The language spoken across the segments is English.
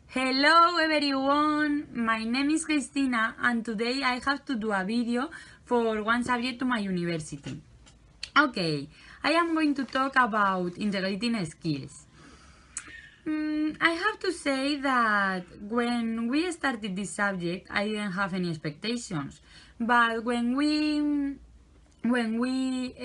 Hello everyone, my name is Cristina and today I have to do a video for one subject to my university. Okay, I am going to talk about integrating skills. I have to say that when we started this subject I didn't have any expectations, but when we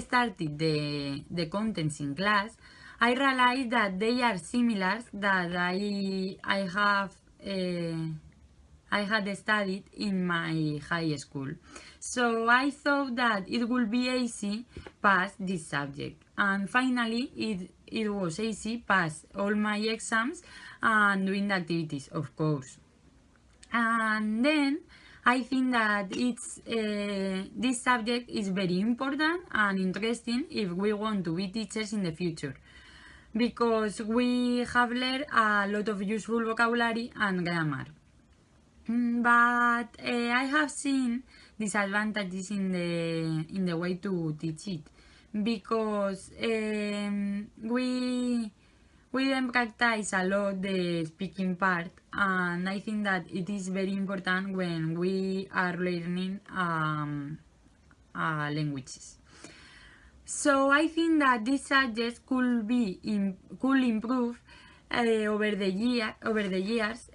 started the contents in class, I realized that they are similar that I had studied in my high school. So I thought that it would be easy pass this subject. And finally it was easy pass all my exams and doing the activities, of course. And then I think that this subject is very important and interesting if we want to be teachers in the future, because we have learned a lot of useful vocabulary and grammar. But I have seen disadvantages in the way to teach it, because we then practice a lot the speaking part, and I think that it is very important when we are learning languages. So I think that this subject could improve over the years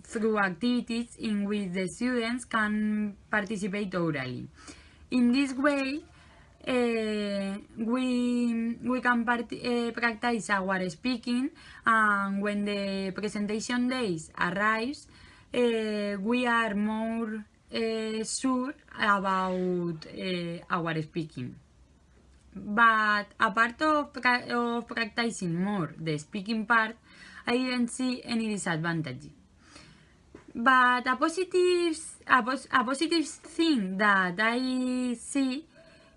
through activities in which the students can participate orally. In this way, we can practice our speaking, and when the presentation days arrives, we are more sure about our speaking. But apart of practicing more the speaking part, I didn't see any disadvantage. But a positive thing that I see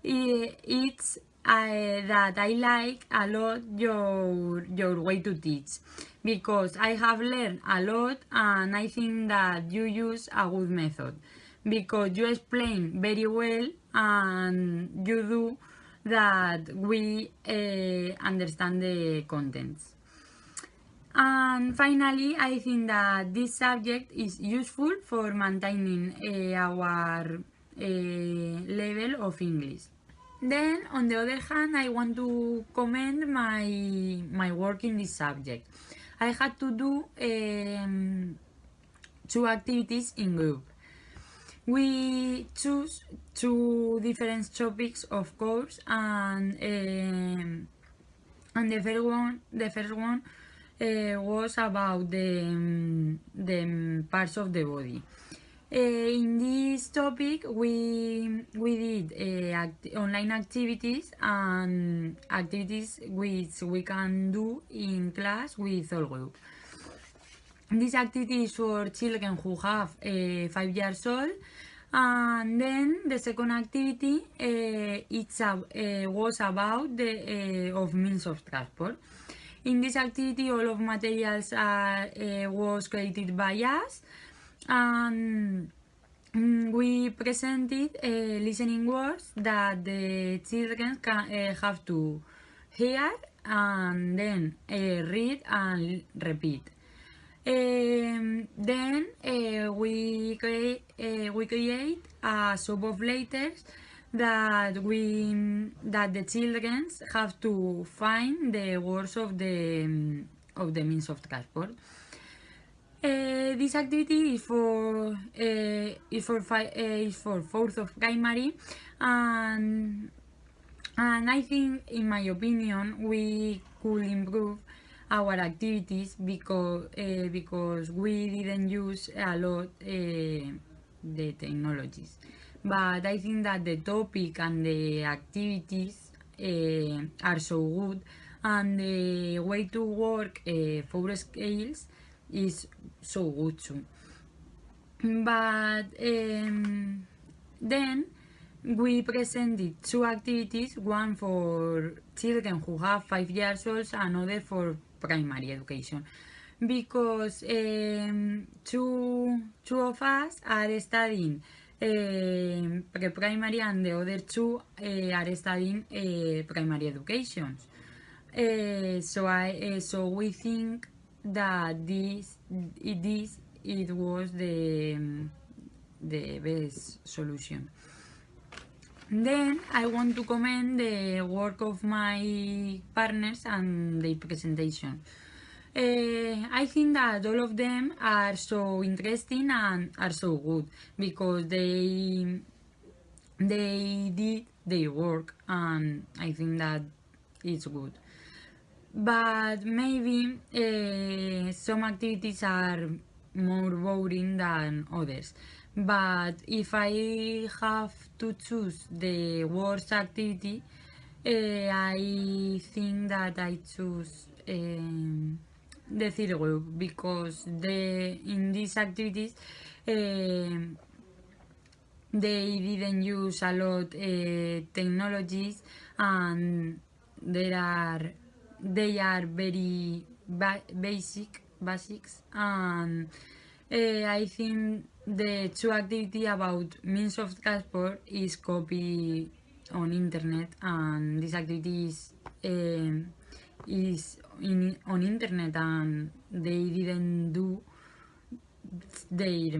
is that I like a lot your way to teach, because I have learned a lot, and I think that you use a good method, because you explain very well and you do that we understand the contents. And finally, I think that this subject is useful for maintaining our level of English. Then, on the other hand, I want to comment my work in this subject. I had to do 2 activities in group. We choose 2 different topics, of course, and the first one was about the parts of the body. In this topic, we did online activities and activities which we can do in class with all group. This activity is for children who have 5 years old, and then the second activity was about the of means of transport. In this activity, all of materials was created by us, and we presented listening words that the children have to hear and then read and repeat. Then we create a sum of letters that the children have to find the words of the means of transport. This activity is for 4th of primary, and I think, in my opinion, we could improve our activities because we didn't use a lot the technologies. But I think that the topic and the activities are so good, and the way to work 4 scales is so good too. But then we presented 2 activities, one for children who have 5 years old, another for primary education, because 2 of us are studying pre-primary and the other 2 are studying primary education. So we think that it was the best solution. Then I want to comment the work of my partners and their presentation. I think that all of them are so interesting and are so good because they did their work, and I think that it's good. But maybe some activities are more boring than others. But if I have to choose the worst activity, I think that I choose the third group because in these activities they didn't use a lot technologies, and they are very basics, and I think the two activity about means of transport is copy on internet, and this activity is on internet, and they didn't do their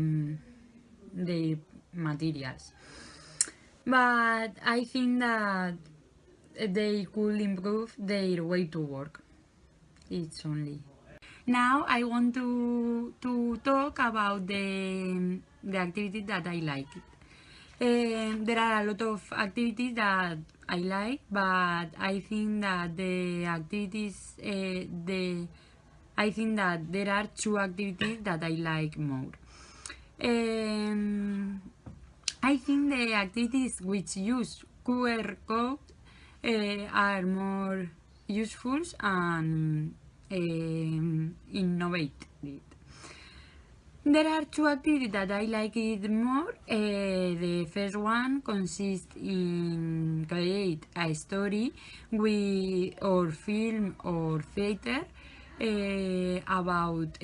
materials. But I think that they could improve their way to work. It's only. Now I want to talk about the activity that I like. There are a lot of activities that I like, but I think that I think that there are two activities that I like more. I think the activities which use QR code are more useful and innovative. There are two activities that I like it more. The first one consists in create a story or film or theater about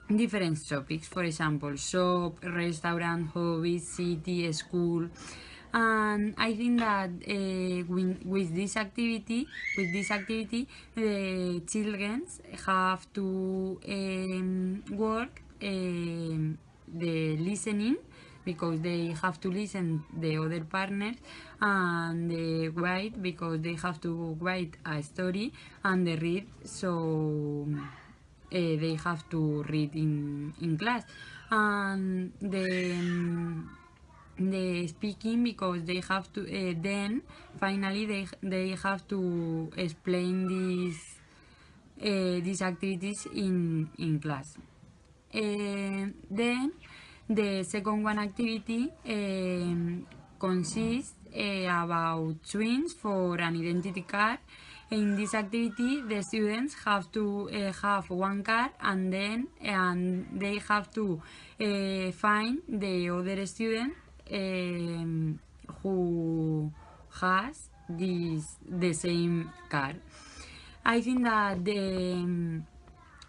different topics. For example, shop, restaurant, hobbies, city, school. And I think that with this activity, the children have to work the listening, because they have to listen the other partners, and the write, because they have to write a story, and the read, so they have to read in class, and the speaking, because they have to then finally they have to explain these activities in class. Then the second one activity consists about twins for an identity card. In this activity, the students have to have one card, and they have to find the other student who has the same card. I think that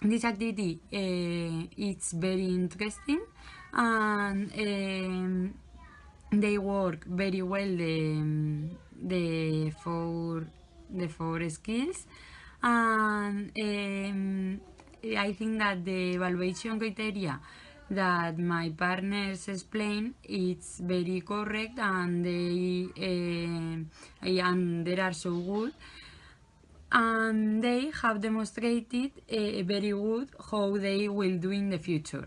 this activity is very interesting, and they work very well the four skills, and I think that the evaluation criteria that my partners explain, it's very correct, and they are so good, and they have demonstrated very good how they will do in the future.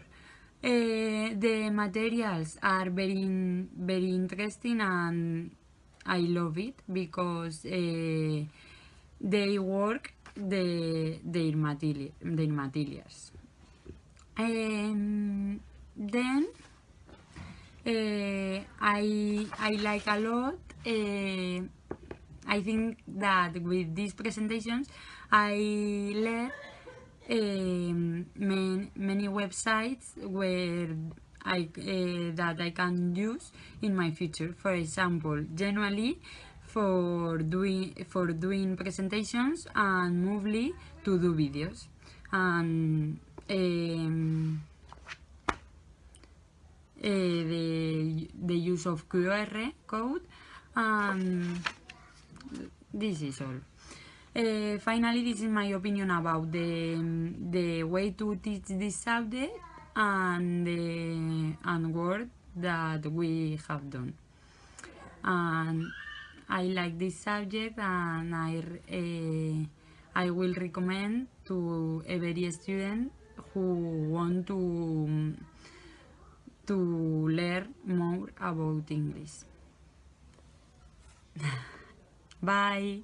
The materials are very interesting, and I love it because they work their materials. Then I like a lot. I think that with these presentations I learned many websites where that I can use in my future. For example, generally for doing presentations, and Movely to do videos, and the use of QR code, and this is all. Finally, this is my opinion about the way to teach this subject and work that we have done. And I like this subject, and I will recommend to every student who want to learn more about English. Bye.